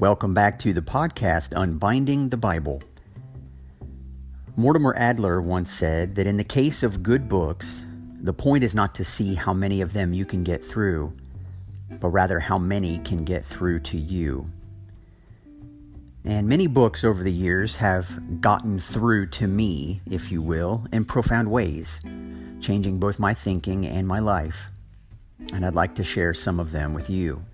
Welcome back to the podcast, Unbinding the Bible. Mortimer Adler once said that in the case of good books, the point is not to see how many of them you can get through, but rather how many can get through to you. And many books over the years have gotten through to me, if you will, in profound ways, changing both my thinking and my life. And I'd like to share some of them with you.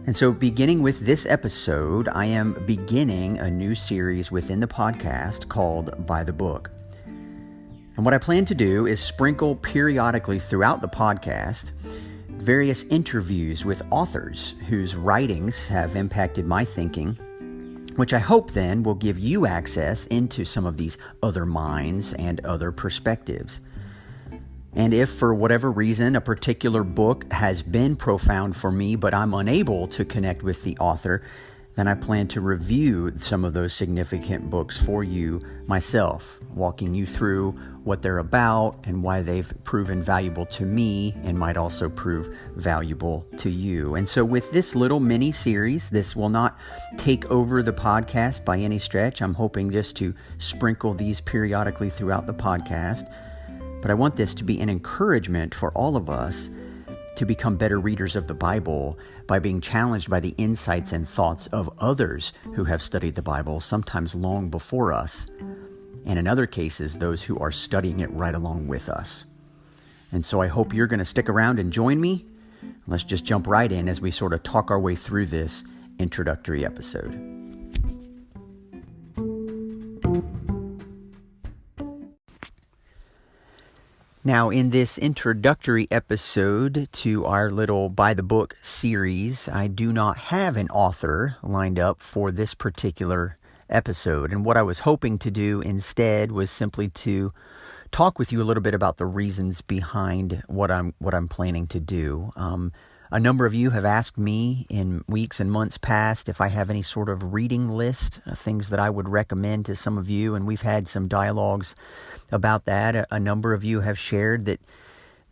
And so beginning with this episode, I am beginning a new series within the podcast called By the Book. And what I plan to do is sprinkle periodically throughout the podcast various interviews with authors whose writings have impacted my thinking, which I hope then will give you access into some of these other minds and other perspectives. And if for whatever reason a particular book has been profound for me, but I'm unable to connect with the author, then I plan to review some of those significant books for you myself, walking you through what they're about and why they've proven valuable to me and might also prove valuable to you. And so with this little mini series, this will not take over the podcast by any stretch. I'm hoping just to sprinkle these periodically throughout the podcast. But I want this to be an encouragement for all of us to become better readers of the Bible by being challenged by the insights and thoughts of others who have studied the Bible, sometimes long before us, and in other cases, those who are studying it right along with us. And so I hope you're going to stick around and join me. Let's just jump right in as we sort of talk our way through this introductory episode. Now, in this introductory episode to our little By the Book series, I do not have an author lined up for this particular episode. And what I was hoping to do instead was simply to talk with you a little bit about the reasons behind what I'm planning to do. A number of you have asked me in weeks and months past if I have any sort of reading list, things that I would recommend to some of you, and we've had some dialogues about that. A number of you have shared that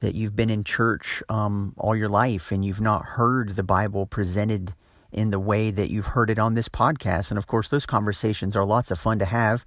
you've been in church all your life and you've not heard the Bible presented in the way that you've heard it on this podcast. And of course, those conversations are lots of fun to have.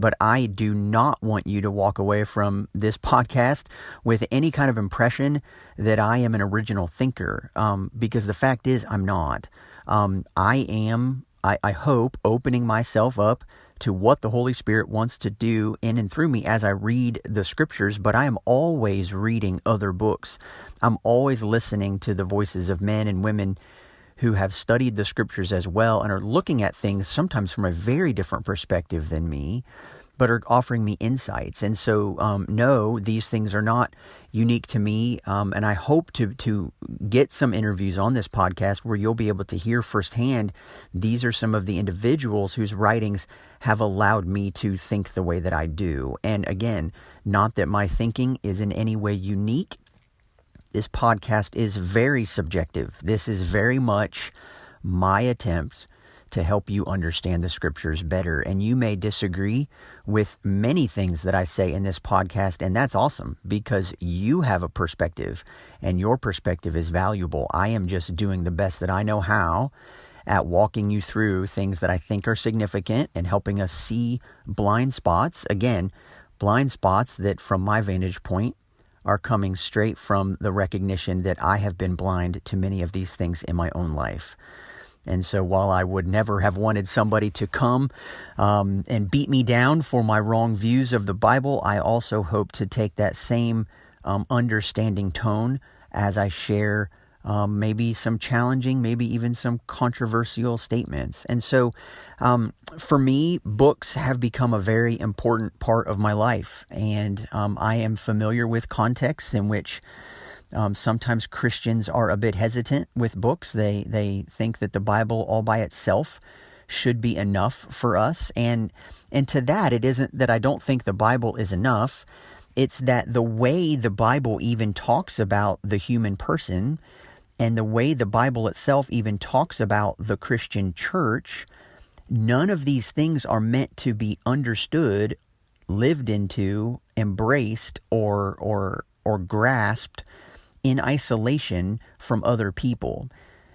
But I do not want you to walk away from this podcast with any kind of impression that I am an original thinker, because the fact is I'm not. I hope, opening myself up to what the Holy Spirit wants to do in and through me as I read the Scriptures, but I am always reading other books. I'm always listening to the voices of men and women who have studied the Scriptures as well and are looking at things sometimes from a very different perspective than me, but are offering me insights. And so, no, these things are not unique to me, and I hope to get some interviews on this podcast where you'll be able to hear firsthand, these are some of the individuals whose writings have allowed me to think the way that I do. And again, not that my thinking is in any way unique. This podcast is very subjective. This is very much my attempt to help you understand the Scriptures better. And you may disagree with many things that I say in this podcast, and that's awesome because you have a perspective and your perspective is valuable. I am just doing the best that I know how at walking you through things that I think are significant and helping us see blind spots. Again, blind spots that from my vantage point are coming straight from the recognition that I have been blind to many of these things in my own life. And so while I would never have wanted somebody to come and beat me down for my wrong views of the Bible, I also hope to take that same understanding tone as I share maybe some challenging, maybe even some controversial statements. And so for me, books have become a very important part of my life. And I am familiar with contexts in which sometimes Christians are a bit hesitant with books. They think that the Bible all by itself should be enough for us. And to that, it isn't that I don't think the Bible is enough. It's that the way the Bible even talks about the human person and the way the Bible itself even talks about the Christian church, none of these things are meant to be understood, lived into, embraced, or grasped in isolation from other people.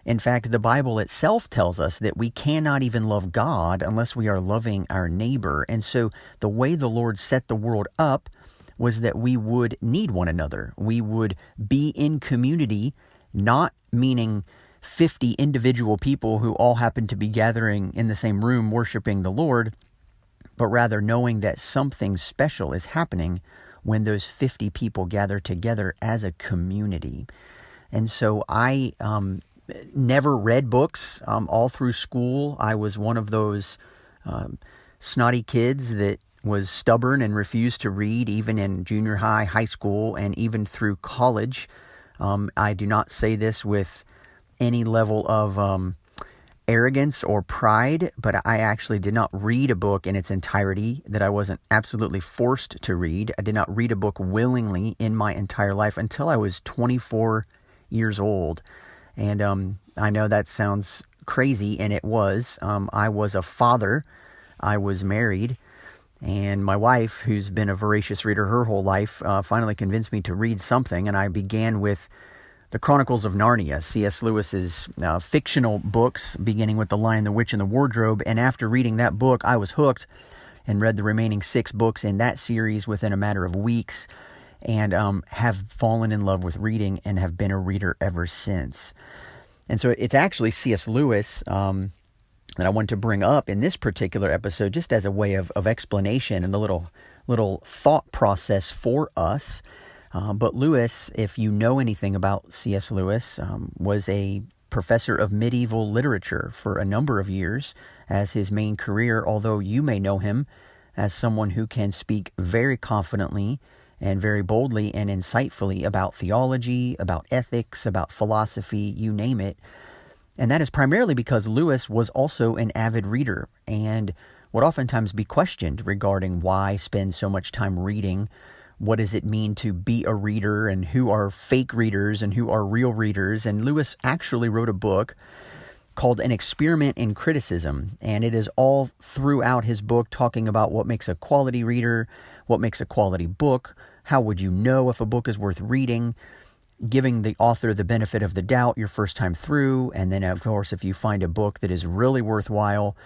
In fact, the Bible itself tells us that we cannot even love God unless we are loving our neighbor. And so the way the Lord set the world up was that we would need one another. We would be in community, not meaning 50 individual people who all happen to be gathering in the same room worshiping the Lord, but rather knowing that something special is happening when those 50 people gather together as a community. And so I never read books all through school. I was one of those snotty kids that was stubborn and refused to read even in junior high, high school, and even through college. I do not say this with any level of arrogance or pride, but I actually did not read a book in its entirety that I wasn't absolutely forced to read. I did not read a book willingly in my entire life until I was 24 years old. And I know that sounds crazy, and it was. I was a father. I was married. And my wife, who's been a voracious reader her whole life, finally convinced me to read something. And I began with The Chronicles of Narnia, C.S. Lewis's fictional books, beginning with The Lion, the Witch, and the Wardrobe. And after reading that book, I was hooked and read the remaining 6 books in that series within a matter of weeks. And have fallen in love with reading and have been a reader ever since. And so it's actually C.S. Lewis that I want to bring up in this particular episode just as a way of explanation and a little thought process for us. But Lewis, if you know anything about C.S. Lewis, was a professor of medieval literature for a number of years as his main career, although you may know him as someone who can speak very confidently and very boldly and insightfully about theology, about ethics, about philosophy, you name it. And that is primarily because Lewis was also an avid reader and would oftentimes be questioned regarding why spend so much time reading. What does it mean to be a reader, and who are fake readers and who are real readers? And Lewis actually wrote a book called An Experiment in Criticism, and it is all throughout his book talking about what makes a quality reader, what makes a quality book, how would you know if a book is worth reading, giving the author the benefit of the doubt your first time through, and then, of course, if you find a book that is really worthwhile,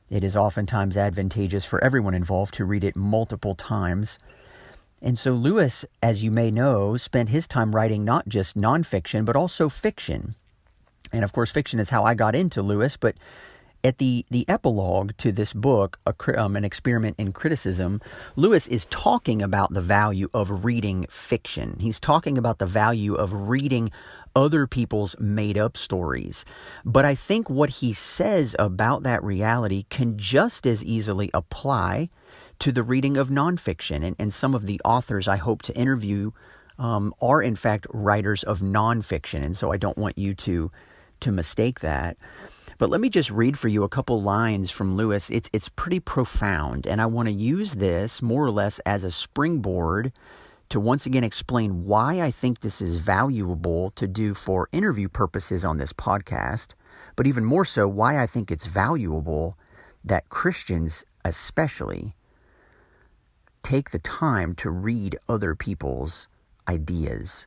it is oftentimes advantageous for everyone involved to read it multiple times. And so Lewis, as you may know, spent his time writing not just nonfiction, but also fiction. And, of course, fiction is how I got into Lewis, but at the epilogue to this book, An Experiment in Criticism, Lewis is talking about the value of reading fiction. He's talking about the value of reading other people's made-up stories. But I think what he says about that reality can just as easily apply to the reading of nonfiction. And some of the authors I hope to interview are, in fact, writers of nonfiction. And so I don't want you to mistake that. But let me just read for you a couple lines from Lewis. It's pretty profound, and I want to use this more or less as a springboard to once again explain why I think this is valuable to do for interview purposes on this podcast, but even more so, why I think it's valuable that Christians especially take the time to read other people's ideas.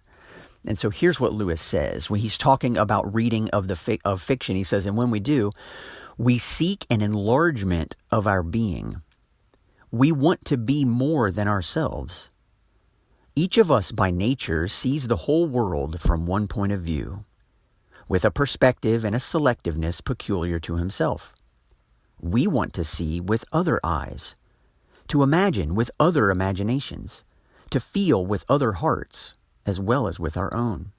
And so here's what Lewis says when he's talking about reading of fiction. He says, and when we do, we seek an enlargement of our being. We want to be more than ourselves. Each of us by nature sees the whole world from one point of view, with a perspective and a selectiveness peculiar to himself. We want to see with other eyes, to imagine with other imaginations, to feel with other hearts, as well as with our own.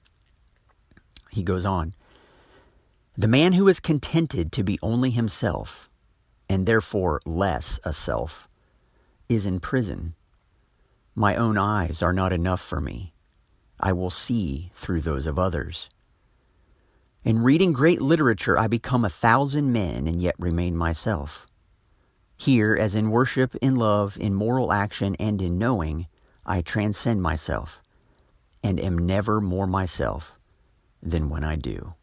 He goes on, the man who is contented to be only himself, and therefore less a self, is in prison. My own eyes are not enough for me. I will see through those of others. In reading great literature, I become 1,000 men and yet remain myself. Here, as in worship, in love, in moral action, and in knowing, I transcend myself, and am never more myself than when I do.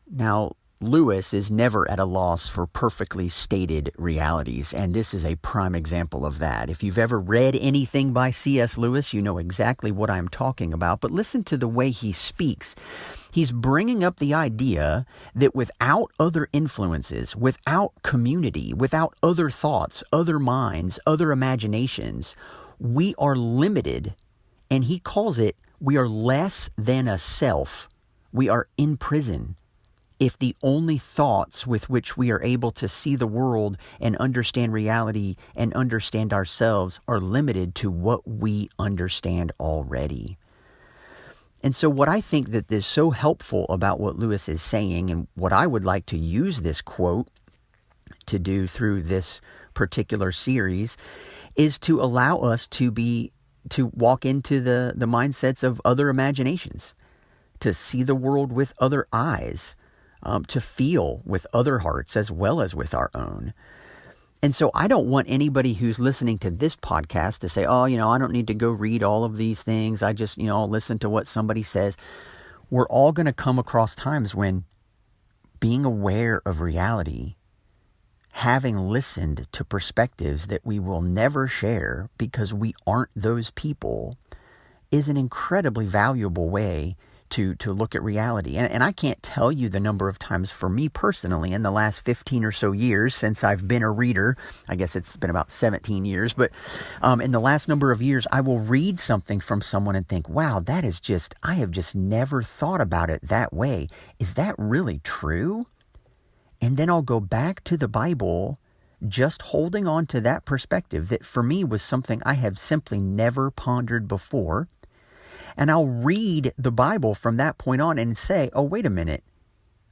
Now, Lewis is never at a loss for perfectly stated realities, and this is a prime example of that. If you've ever read anything by C.S. Lewis, you know exactly what I'm talking about, but listen to the way he speaks. He's bringing up the idea that without other influences, without community, without other thoughts, other minds, other imaginations, we are limited, and he calls it, we are less than a self. We are in prison. If the only thoughts with which we are able to see the world and understand reality and understand ourselves are limited to what we understand already. And so what I think that is so helpful about what Lewis is saying, and what I would like to use this quote to do through this particular series, is to allow us to walk into the mindsets of other imaginations, to see the world with other eyes, to feel with other hearts as well as with our own. And so I don't want anybody who's listening to this podcast to say, oh, I don't need to go read all of these things. I just, I'll listen to what somebody says. We're all going to come across times when being aware of reality, having listened to perspectives that we will never share because we aren't those people, is an incredibly valuable way to look at reality. And I can't tell you the number of times for me personally in the last 15 or so years since I've been a reader. I guess it's been about 17 years, but in the last number of years, I will read something from someone and think, wow, I have just never thought about it that way. Is that really true? And then I'll go back to the Bible, just holding on to that perspective that for me was something I have simply never pondered before. And I'll read the Bible from that point on and say, oh, wait a minute.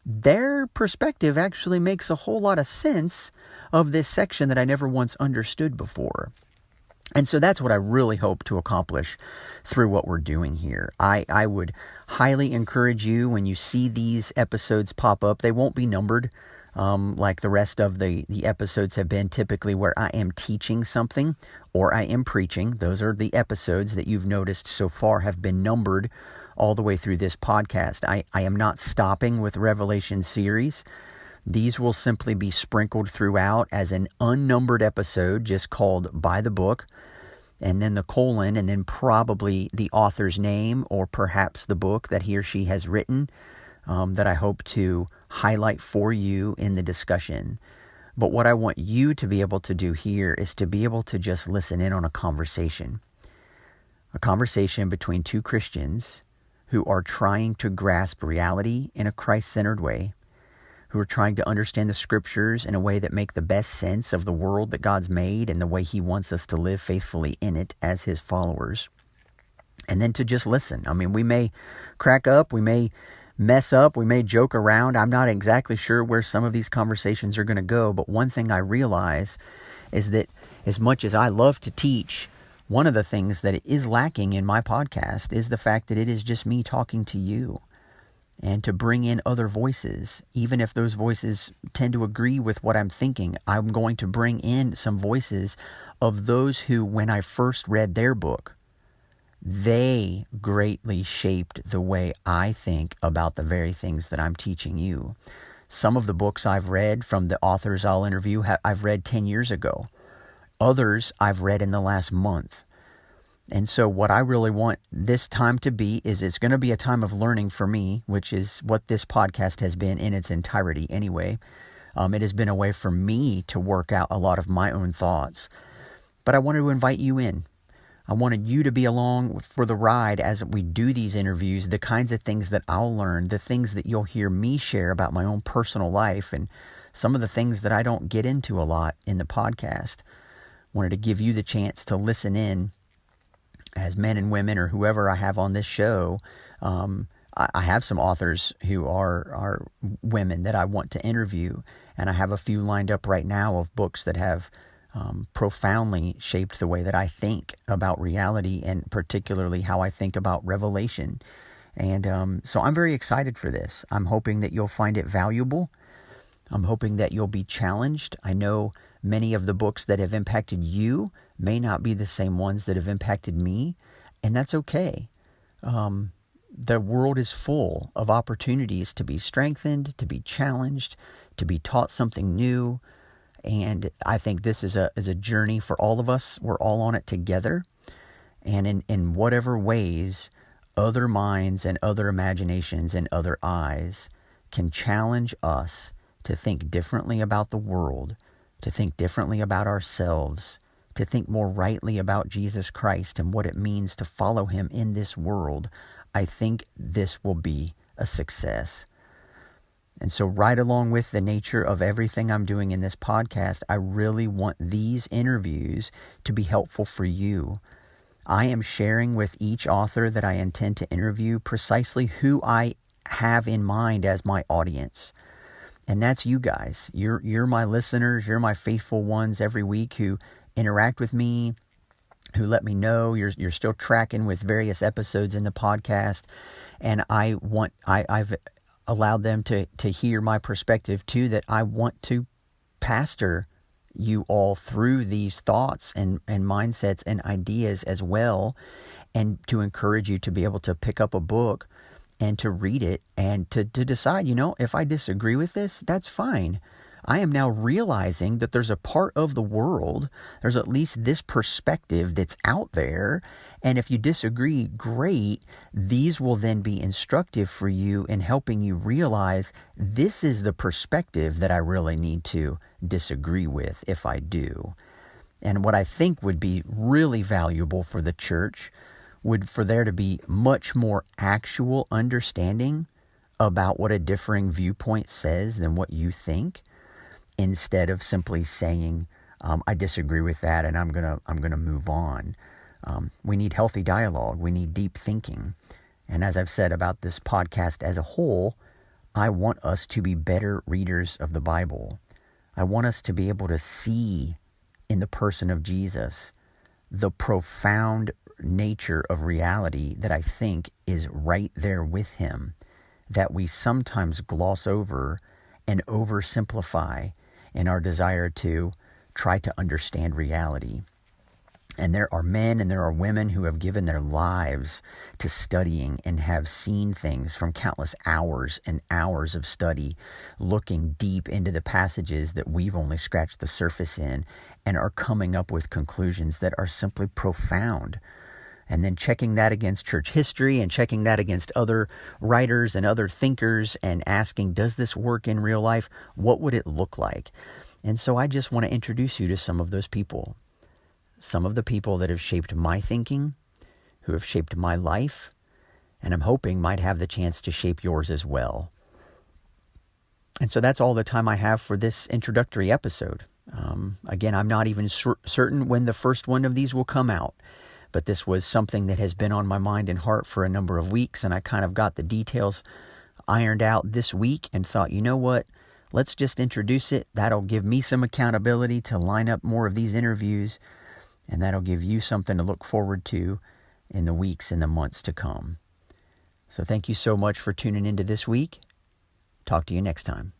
Their perspective actually makes a whole lot of sense of this section that I never once understood before. And so that's what I really hope to accomplish through what we're doing here. I would highly encourage you, when you see these episodes pop up, they won't be numbered like the rest of the episodes have been, typically where I am teaching something or I am preaching. Those are the episodes that you've noticed so far have been numbered all the way through this podcast. I am not stopping with Revelation series. These will simply be sprinkled throughout as an unnumbered episode just called By the Book, and then the colon, and then probably the author's name or perhaps the book that he or she has written that I hope to highlight for you in the discussion. But what I want you to be able to do here is to be able to just listen in on a conversation between two Christians who are trying to grasp reality in a Christ-centered way, who are trying to understand the scriptures in a way that make the best sense of the world that God's made and the way he wants us to live faithfully in it as his followers. And then to just listen. I mean, we may crack up, we may mess up, we may joke around. I'm not exactly sure where some of these conversations are going to go, but one thing I realize is that as much as I love to teach, one of the things that is lacking in my podcast is the fact that it is just me talking to you. And to bring in other voices, even if those voices tend to agree with what I'm thinking, I'm going to bring in some voices of those who, when I first read their book, they greatly shaped the way I think about the very things that I'm teaching you. Some of the books I've read from the authors I'll interview, I've read 10 years ago. Others I've read in the last month. And so what I really want this time to be is it's going to be a time of learning for me, which is what this podcast has been in its entirety anyway. It has been a way for me to work out a lot of my own thoughts. But I wanted to invite you in. I wanted you to be along for the ride as we do these interviews, the kinds of things that I'll learn, the things that you'll hear me share about my own personal life, and some of the things that I don't get into a lot in the podcast. Wanted to give you the chance to listen in as men and women or whoever I have on this show. I have some authors who are women that I want to interview, and I have a few lined up right now of books that have profoundly shaped the way that I think about reality, and particularly how I think about Revelation. And so I'm very excited for this. I'm hoping that you'll find it valuable. I'm hoping that you'll be challenged. I know many of the books that have impacted you may not be the same ones that have impacted me, and that's okay. The world is full of opportunities to be strengthened, to be challenged, to be taught something new. And I think this is a journey for all of us. We're all on it together. And in whatever ways other minds and other imaginations and other eyes can challenge us to think differently about the world, to think differently about ourselves, to think more rightly about Jesus Christ and what it means to follow him in this world, I think this will be a success. And so right along with the nature of everything I'm doing in this podcast, I really want these interviews to be helpful for you. I am sharing with each author that I intend to interview precisely who I have in mind as my audience. And that's you guys. You're my listeners. You're my faithful ones every week who interact with me, who let me know you're still tracking with various episodes in the podcast. And I've allowed them to hear my perspective too, that I want to pastor you all through these thoughts and mindsets and ideas as well, and to encourage you to be able to pick up a book and to read it and to decide, if I disagree with this, that's fine. I am now realizing that there's a part of the world, there's at least this perspective that's out there. And if you disagree, great. These will then be instructive for you in helping you realize this is the perspective that I really need to disagree with if I do. And what I think would be really valuable for the church would for there to be much more actual understanding about what a differing viewpoint says than what you think, instead of simply saying, I disagree with that and I'm gonna move on. We need healthy dialogue. We need deep thinking. And as I've said about this podcast as a whole, I want us to be better readers of the Bible. I want us to be able to see in the person of Jesus the profound nature of reality that I think is right there with him, that we sometimes gloss over and oversimplify in our desire to try to understand reality. And there are men and there are women who have given their lives to studying and have seen things from countless hours and hours of study, looking deep into the passages that we've only scratched the surface in, and are coming up with conclusions that are simply profound. And then checking that against church history and checking that against other writers and other thinkers and asking, does this work in real life? What would it look like? And so I just want to introduce you to some of those people. Some of the people that have shaped my thinking, who have shaped my life, and I'm hoping might have the chance to shape yours as well. And so that's all the time I have for this introductory episode. Again, I'm not even certain when the first one of these will come out, but this was something that has been on my mind and heart for a number of weeks, and I kind of got the details ironed out this week and thought, you know what, let's just introduce it. That'll give me some accountability to line up more of these interviews, and that'll give you something to look forward to in the weeks and the months to come. So thank you so much for tuning into this week. Talk to you next time.